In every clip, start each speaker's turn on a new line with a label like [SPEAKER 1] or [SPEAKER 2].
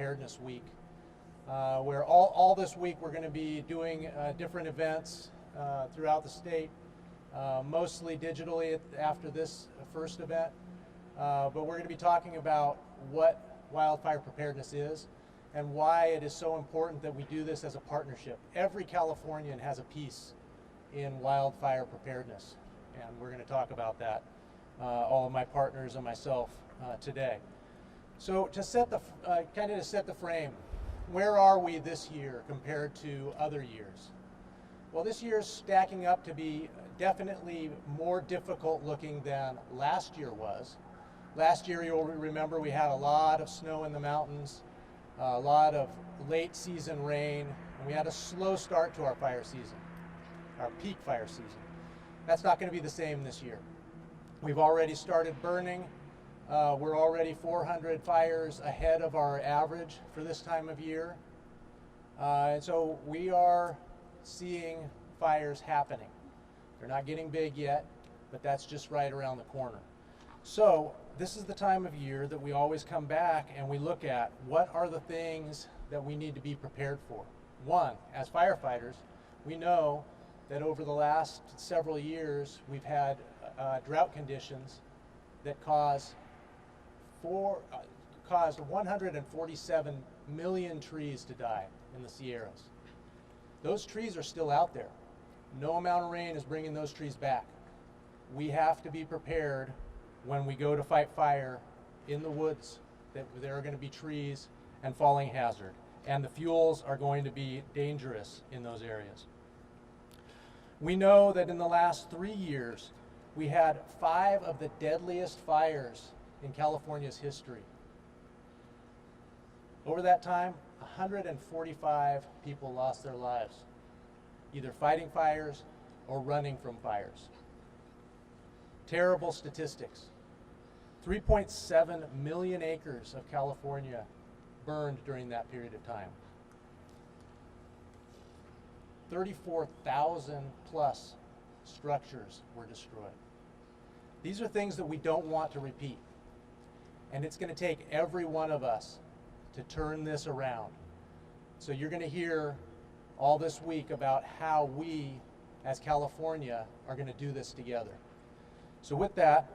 [SPEAKER 1] Preparedness Week, where all this week we're going to be doing different events throughout the state, mostly digitally after this first event. But we're going to be talking about what wildfire preparedness is and why it is so important that we do this as a partnership. Every Californian has a piece in wildfire preparedness, and we're going to talk about that, all of my partners and myself today. So to set the to set the frame, where are we this year compared to other years? Well, this year's stacking up to be definitely more difficult looking than last year was. Last year, you'll remember, we had a lot of snow in the mountains, a lot of late season rain, and we had a slow start to our fire season, our peak fire season. That's not going to be the same this year. We've already started burning. We're already 400 fires ahead of our average for this time of year. And so we are seeing fires happening. They're not getting big yet, but that's just right around the corner. So this is the time of year that we always come back and we look at what are the things that we need to be prepared for. One, as firefighters, we know that over the last several years we've had drought conditions that caused 147 million trees to die in the Sierras. Those trees are still out there. No amount of rain is bringing those trees back. We have to be prepared when we go to fight fire in the woods that there are going to be trees and falling hazard, and the fuels are going to be dangerous in those areas. We know that in the last 3 years we had 5 of the deadliest fires in California's history. Over that time, 145 people lost their lives, either fighting fires or running from fires. Terrible statistics. 3.7 million acres of California burned during that period of time. 34,000 plus structures were destroyed. These are things that we don't want to repeat. And it's going to take every one of us to turn this around. So you're going to hear all this week about how we, as California, are going to do this together. So with that,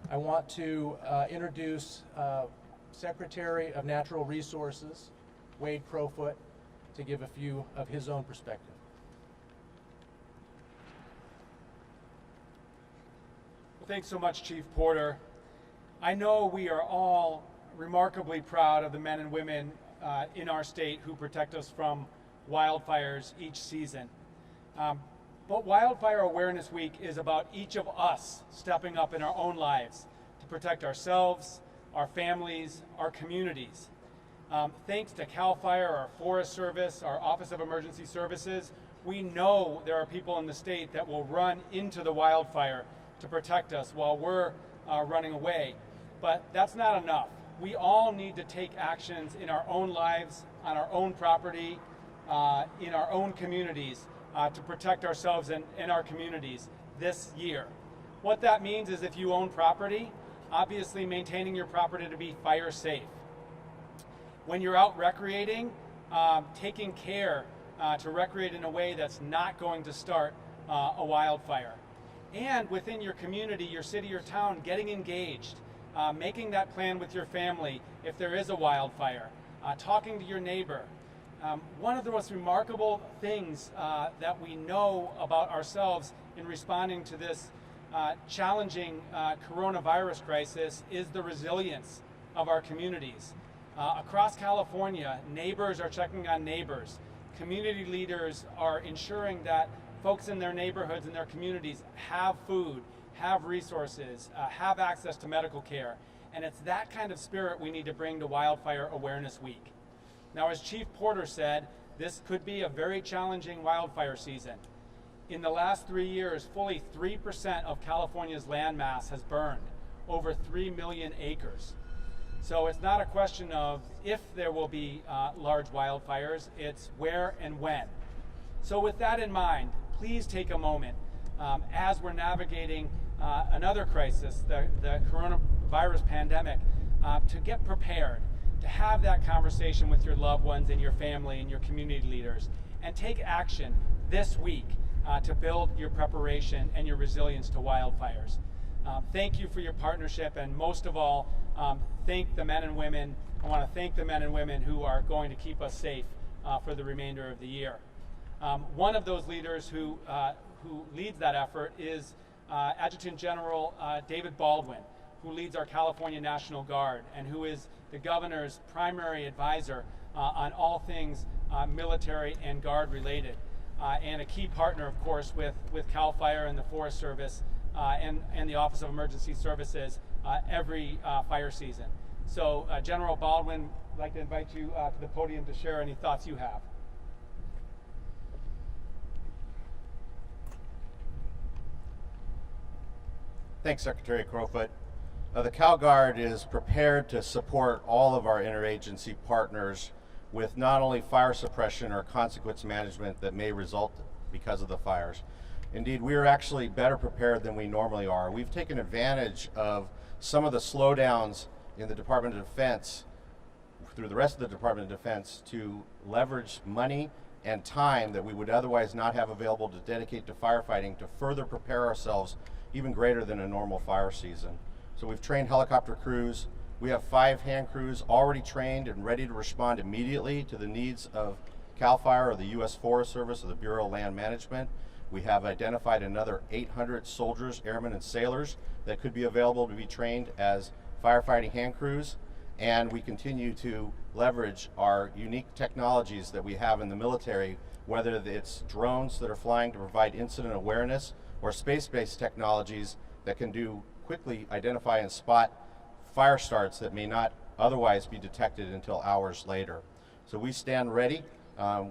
[SPEAKER 1] I want to introduce Secretary of Natural Resources, Wade Crowfoot, to give a few of his own perspective.
[SPEAKER 2] Well, thanks so much, Chief Porter. I know we are all remarkably proud of the men and women in our state who protect us from wildfires each season. But Wildfire Awareness Week is about each of us stepping up in our own lives to protect ourselves, our families, our communities. Thanks to CAL FIRE, our Forest Service, our Office of Emergency Services, we know there are people in the state that will run into the wildfire to protect us while we're running away. But that's not enough. We all need to take actions in our own lives, on our own property, in our own communities, to protect ourselves and our communities this year. What that means is if you own property, obviously maintaining your property to be fire safe. When you're out recreating, taking care to recreate in a way that's not going to start a wildfire. And within your community, your city or town, getting engaged, making that plan with your family if there is a wildfire, talking to your neighbor. One of the most remarkable things that we know about ourselves in responding to this challenging coronavirus crisis is the resilience of our communities. Across California, neighbors are checking on neighbors. Community leaders are ensuring that folks in their neighborhoods and their communities have food, have resources, have access to medical care. And it's that kind of spirit we need to bring to Wildfire Awareness Week. Now, as Chief Porter said, this could be a very challenging wildfire season. In the last 3 years, fully 3% of California's landmass has burned, over 3 million acres. So it's not a question of if there will be large wildfires, it's where and when. So with that in mind, please take a moment as we're navigating another crisis, the coronavirus pandemic, to get prepared. to have that conversation with your loved ones and your family and your community leaders, and take action this week to build your preparation and your resilience to wildfires. Thank you for your partnership, and most of all, thank the men and women. I want to thank the men and women who are going to keep us safe for the remainder of the year. One of those leaders who leads that effort is Adjutant General David Baldwin, who leads our California National Guard and who is the governor's primary advisor on all things military and guard related, and a key partner, of course, with CAL FIRE and the Forest Service and the Office of Emergency Services every fire season. So General Baldwin, I'd like to invite you to the podium to share any thoughts you have.
[SPEAKER 3] Thanks, Secretary Crowfoot. The Cal Guard is prepared to support all of our interagency partners with not only fire suppression or consequence management that may result because of the fires. Indeed, we are actually better prepared than we normally are. We've taken advantage of some of the slowdowns in the Department of Defense through the rest of the Department of Defense to leverage money and time that we would otherwise not have available to dedicate to firefighting to further prepare ourselves even greater than a normal fire season. So we've trained helicopter crews. We have 5 hand crews already trained and ready to respond immediately to the needs of CAL FIRE or the U.S. Forest Service or the Bureau of Land Management. We have identified another 800 soldiers, airmen, and sailors that could be available to be trained as firefighting hand crews. And we continue to leverage our unique technologies that we have in the military, whether it's drones that are flying to provide incident awareness or space-based technologies that can quickly identify and spot fire starts that may not otherwise be detected until hours later. So we stand ready.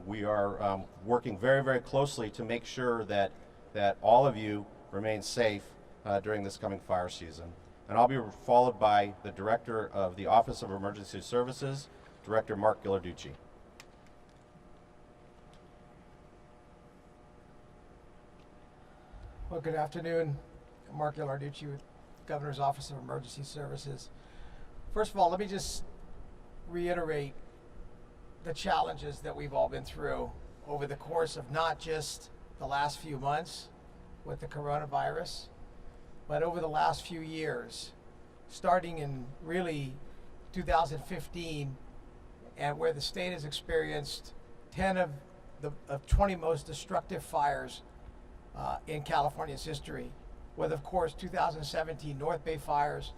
[SPEAKER 3] We are working very, very closely to make sure that all of you remain safe during this coming fire season. And I'll be followed by the Director of the Office of Emergency Services, Director Mark Ghilarducci.
[SPEAKER 4] Well, good afternoon. I'm Mark Ghilarducci with the Governor's Office of Emergency Services. First of all, let me just reiterate the challenges that we've all been through over the course of not just the last few months with the coronavirus, but over the last few years, starting in really 2015, and where the state has experienced 10 of the 20 most destructive fires in California's history, with, of course, 2017 North Bay fires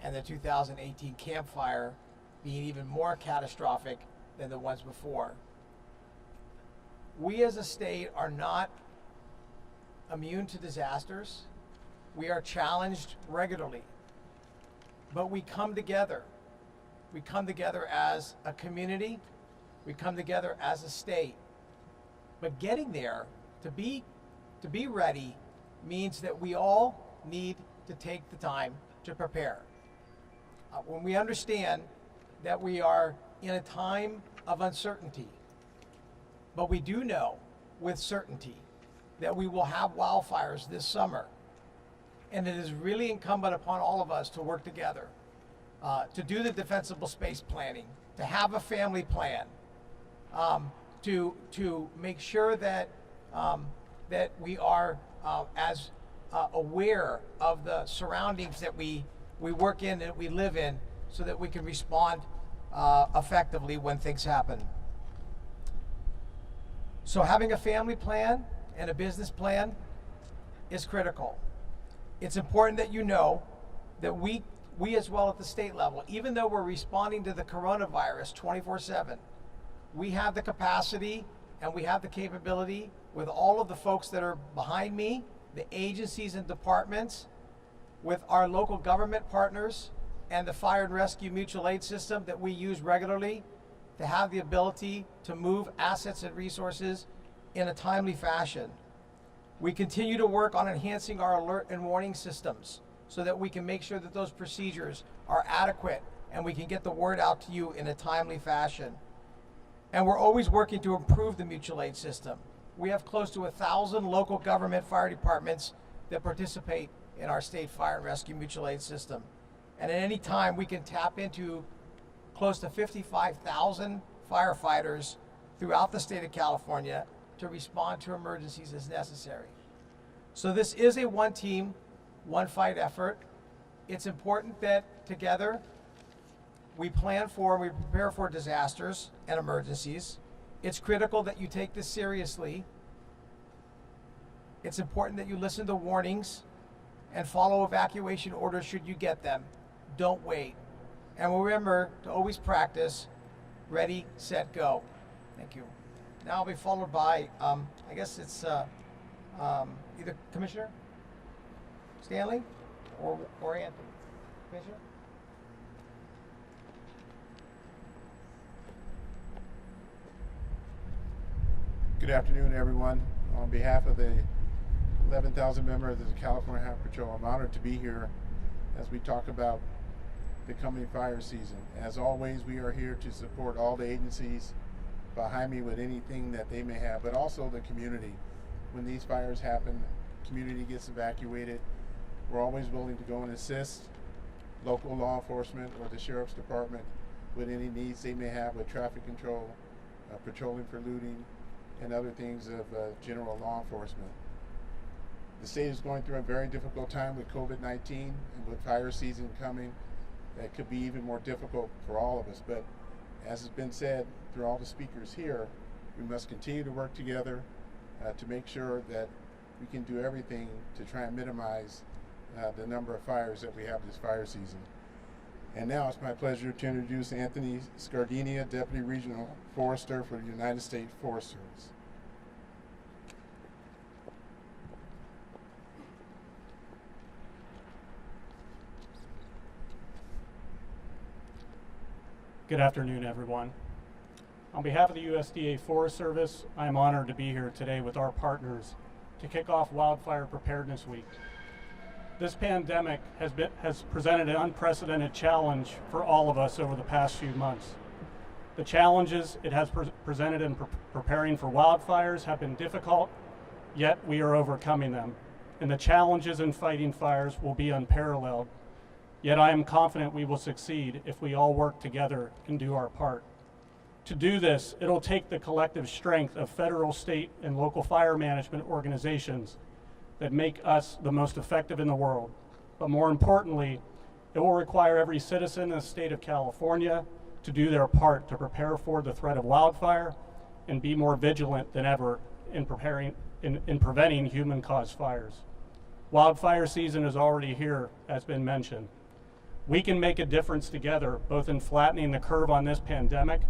[SPEAKER 4] and the 2018 Camp Fire being even more catastrophic than the ones before. We as a state are not immune to disasters. We are challenged regularly, but we come together. We come together as a community. We come together as a state. But getting there, to be ready, means that we all need to take the time to prepare. When we understand that we are in a time of uncertainty, but we do know with certainty that we will have wildfires this summer, and it is really incumbent upon all of us to work together, to do the defensible space planning, to have a family plan, to make sure that that we are as aware of the surroundings that we work in, that we live in, so that we can respond effectively when things happen. So having a family plan and a business plan is critical. It's important that you know that we as well at the state level, even though we're responding to the coronavirus 24/7, we have the capacity and we have the capability with all of the folks that are behind me, the agencies and departments, with our local government partners and the fire and rescue mutual aid system that we use regularly, to have the ability to move assets and resources in a timely fashion. We continue to work on enhancing our alert and warning systems so that we can make sure that those procedures are adequate and we can get the word out to you in a timely fashion. And we're always working to improve the mutual aid system. We have close to 1,000 local government fire departments that participate in our state fire and rescue mutual aid system. And at any time we can tap into close to 55,000 firefighters throughout the state of California to respond to emergencies as necessary. So this is a one team, one fight effort. It's important that together we plan for and we prepare for disasters and emergencies. It's critical that you take this seriously. It's important that you listen to warnings and follow evacuation orders should you get them. Don't wait. And remember to always practice ready, set, go. Thank you. Now I'll be followed by, I guess it's either Commissioner Stanley or Anthony. Commissioner?
[SPEAKER 5] Good afternoon, everyone. On behalf of the 11,000 members of the California Highway Patrol, I'm honored to be here as we talk about the coming fire season. As always, we are here to support all the agencies behind me with anything that they may have, but also the community. When these fires happen, the community gets evacuated. We're always willing to go and assist local law enforcement or the Sheriff's Department with any needs they may have with traffic control, patrolling for looting, and other things of general law enforcement. The state is going through a very difficult time with COVID-19 and with fire season coming. That could be even more difficult for all of us. But as has been said through all the speakers here, we must continue to work together to make sure that we can do everything to try and minimize the number of fires that we have this fire season. And now it's my pleasure to introduce Anthony Scardenia, Deputy Regional Forester for the United States Forest Service.
[SPEAKER 6] Good afternoon, everyone. On behalf of the USDA Forest Service, I am honored to be here today with our partners to kick off Wildfire Preparedness Week. This pandemic has presented an unprecedented challenge for all of us over the past few months. The challenges it has presented in preparing for wildfires have been difficult, yet we are overcoming them. And the challenges in fighting fires will be unparalleled. Yet I am confident we will succeed if we all work together and do our part. To do this, it'll take the collective strength of federal, state, and local fire management organizations that make us the most effective in the world. But more importantly, it will require every citizen in the state of California to do their part to prepare for the threat of wildfire and be more vigilant than ever in preventing human-caused fires. Wildfire season is already here, as been mentioned. We can make a difference together, both in flattening the curve on this pandemic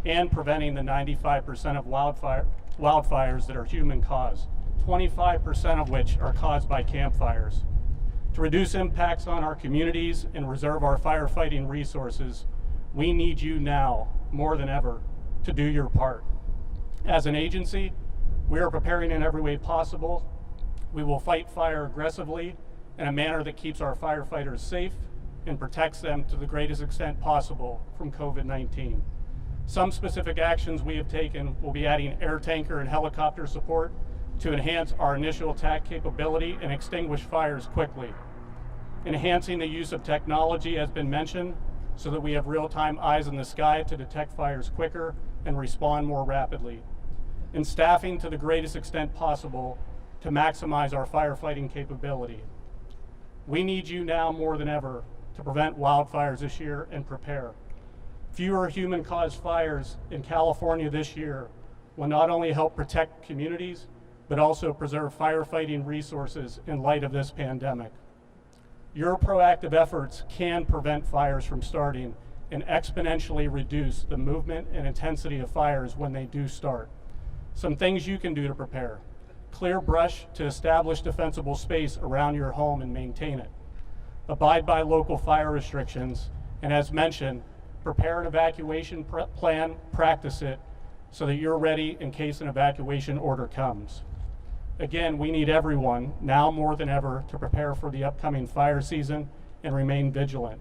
[SPEAKER 6] and preventing the 95% of wildfires that are human-caused, 25% of which are caused by campfires. To reduce impacts on our communities and reserve our firefighting resources, we need you now, more than ever, to do your part. As an agency, we are preparing in every way possible. We will fight fire aggressively in a manner that keeps our firefighters safe and protects them to the greatest extent possible from COVID-19. Some specific actions we have taken will be adding air tanker and helicopter support to enhance our initial attack capability and extinguish fires quickly. Enhancing the use of technology has been mentioned so that we have real-time eyes in the sky to detect fires quicker and respond more rapidly. And staffing to the greatest extent possible to maximize our firefighting capability. We need you now more than ever to prevent wildfires this year and prepare. Fewer human-caused fires in California this year will not only help protect communities, but also preserve firefighting resources in light of this pandemic. Your proactive efforts can prevent fires from starting and exponentially reduce the movement and intensity of fires when they do start. Some things you can do to prepare. Clear brush to establish defensible space around your home and maintain it. Abide by local fire restrictions, and as mentioned, prepare an evacuation plan, practice it, so that you're ready in case an evacuation order comes. Again, we need everyone, now more than ever, to prepare for the upcoming fire season and remain vigilant.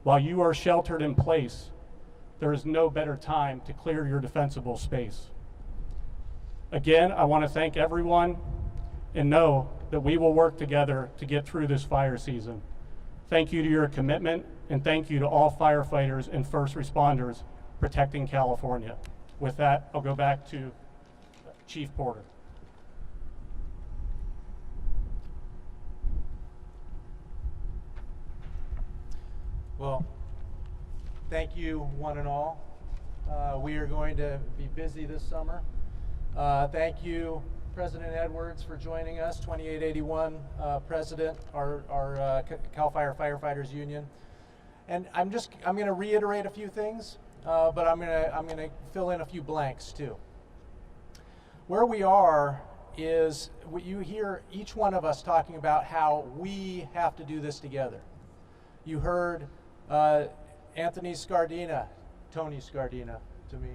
[SPEAKER 6] While you are sheltered in place, there is no better time to clear your defensible space. Again, I want to thank everyone and know that we will work together to get through this fire season. Thank you to your commitment and thank you to all firefighters and first responders protecting California. With that, I'll go back to Chief Porter.
[SPEAKER 1] Well, thank you one and all. We are going to be busy this summer. Thank you, President Edwards, for joining us, 2881 President, our CAL FIRE Firefighters Union. And I'm going to reiterate a few things, but I'm going to fill in a few blanks too. Where we are is you hear each one of us talking about how we have to do this together. You heard Tony Scardina to me,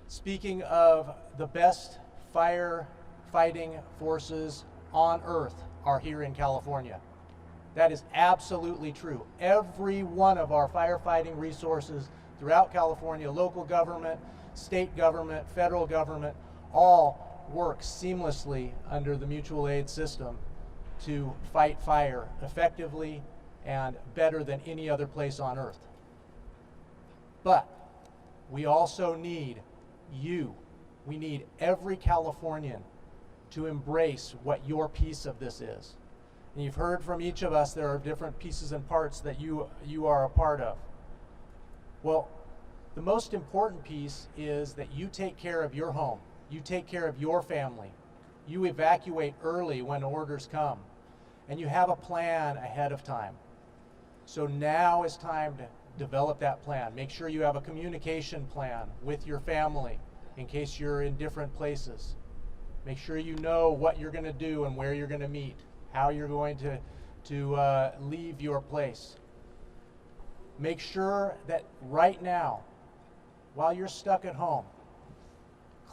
[SPEAKER 1] speaking of the best firefighting forces on earth are here in California. That is absolutely true. Every one of our firefighting resources throughout California, local government, state government, federal government, all work seamlessly under the mutual aid system to fight fire effectively and better than any other place on earth. But we also need you. We need every Californian to embrace what your piece of this is. And you've heard from each of us there are different pieces and parts that you are a part of. Well, the most important piece is that you take care of your home. You take care of your family. You evacuate early when orders come. And you have a plan ahead of time. So now is time to develop that plan. Make sure you have a communication plan with your family in case you're in different places. Make sure you know what you're going to do and where you're going to meet, how you're going to leave your place. Make sure that right now, while you're stuck at home,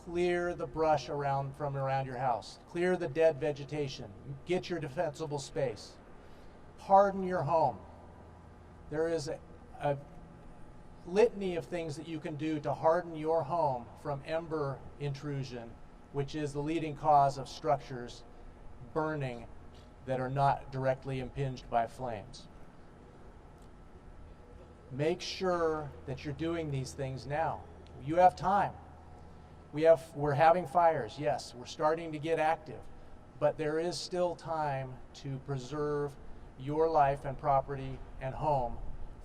[SPEAKER 1] clear the brush from around your house. Clear the dead vegetation. Get your defensible space. Harden your home. There is a litany of things that you can do to harden your home from ember intrusion, which is the leading cause of structures burning that are not directly impinged by flames. Make sure that you're doing these things now. You have time. We're having fires, yes, we're starting to get active, but there is still time to preserve your life and property and home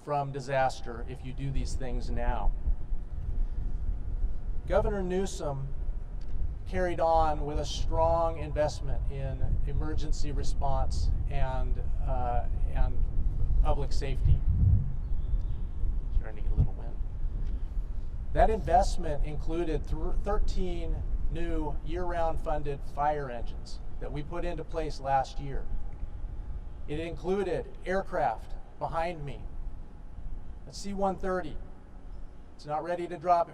[SPEAKER 1] from disaster if you do these things now. Governor Newsom carried on with a strong investment in emergency response and public safety. Starting to get a little wind. That investment included 13 new year-round funded fire engines that we put into place last year. It included aircraft behind me, a C-130. It's not ready to drop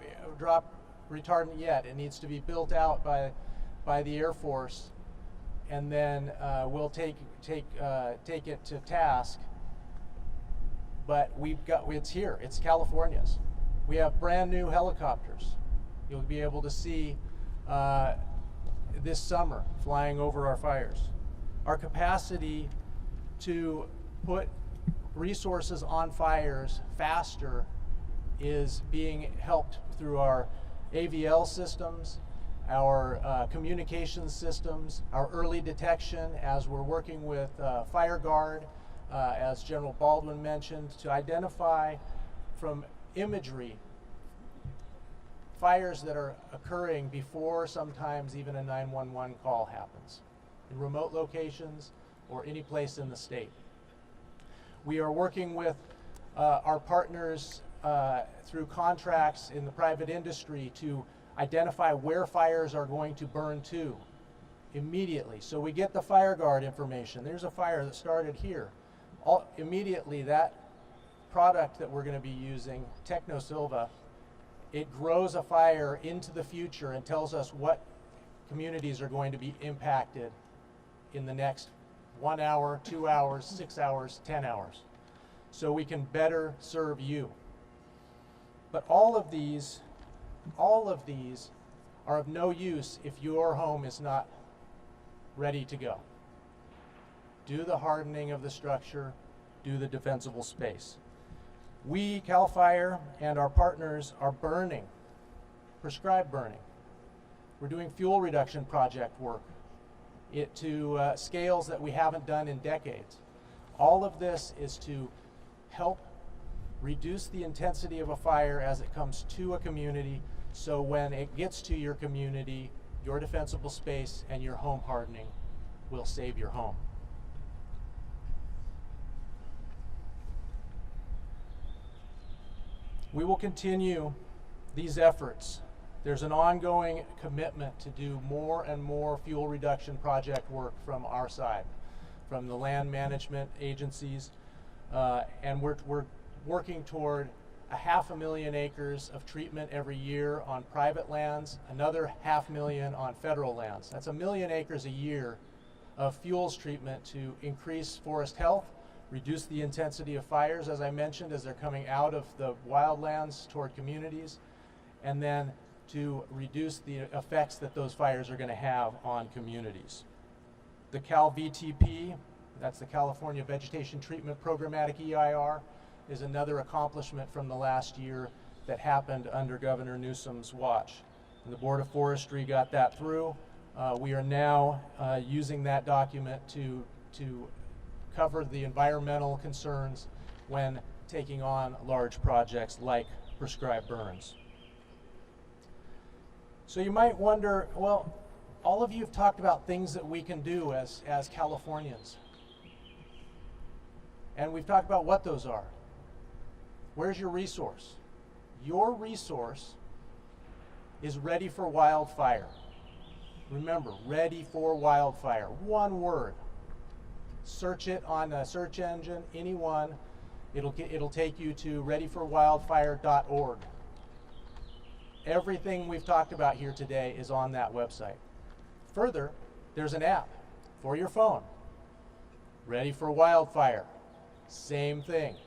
[SPEAKER 1] retardant yet. It needs to be built out by the Air Force, and then we'll take it to task. But it's here. It's California's. We have brand new helicopters. You'll be able to see this summer flying over our fires. Our capacity to put resources on fires faster is being helped through our AVL systems, our communications systems, our early detection as we're working with FireGuard, as General Baldwin mentioned, to identify from imagery fires that are occurring before sometimes even a 911 call happens in remote locations or any place in the state. We are working with our partners through contracts in the private industry to identify where fires are going to burn to immediately. So we get the FireGuard information. There's a fire that started here. Immediately that product that we're going to be using, TechnoSilva, it grows a fire into the future and tells us what communities are going to be impacted in the next 1 hour, 2 hours, 6 hours, 10 hours. So we can better serve you. But all of these are of no use if your home is not ready to go. Do the hardening of the structure, do the defensible space. We, CAL FIRE, and our partners are burning, prescribed burning. We're doing fuel reduction project work to scales that we haven't done in decades. All of this is to help reduce the intensity of a fire as it comes to a community, so when it gets to your community, your defensible space and your home hardening will save your home. We will continue these efforts. There's an ongoing commitment to do more and more fuel reduction project work from our side, from the land management agencies, and we're working toward 500,000 acres of treatment every year on private lands, another 500,000 on federal lands. That's 1 million acres a year of fuels treatment to increase forest health, reduce the intensity of fires, as I mentioned, as they're coming out of the wildlands toward communities, and then to reduce the effects that those fires are going to have on communities. The Cal VTP, that's the California Vegetation Treatment Programmatic EIR, is another accomplishment from the last year that happened under Governor Newsom's watch. And the Board of Forestry got that through. We are now using that document to cover the environmental concerns when taking on large projects like prescribed burns. So you might wonder, well, all of you have talked about things that we can do as Californians. And we've talked about what those are. Where's your resource? Your resource is Ready for Wildfire. Remember, Ready for Wildfire. One word. Search it on a search engine, anyone. It'll take you to readyforwildfire.org. Everything we've talked about here today is on that website. Further, there's an app for your phone. Ready for Wildfire. Same thing.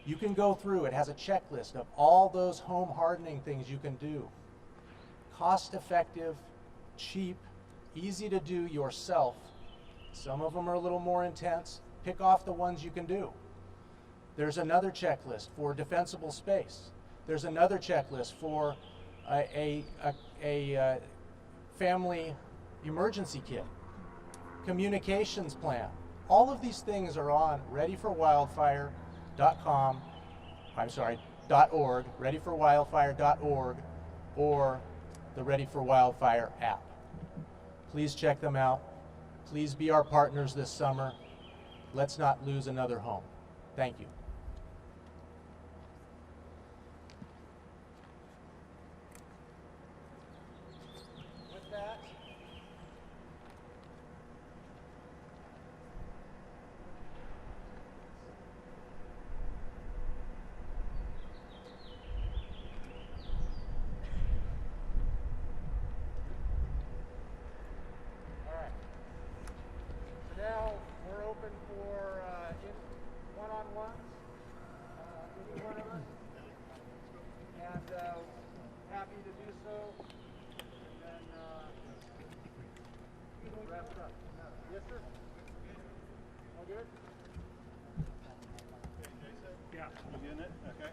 [SPEAKER 1] You can go through, it has a checklist of all those home hardening things you can do. Cost effective, cheap, easy to do yourself. Some of them are a little more intense. Pick off the ones you can do. There's another checklist for defensible space. There's another checklist for a family emergency kit, communications plan. All of these things are on readyforwildfire.com, .org, readyforwildfire.org, or the Ready for Wildfire app. Please check them out. Please be our partners this summer. Let's not lose another home. Thank you. With that, all right. So now we're open for one-on-ones, any one of us, and happy to do so. And then wrap it up. Yes, sir. All good?
[SPEAKER 7] Yeah. You getting it? Okay.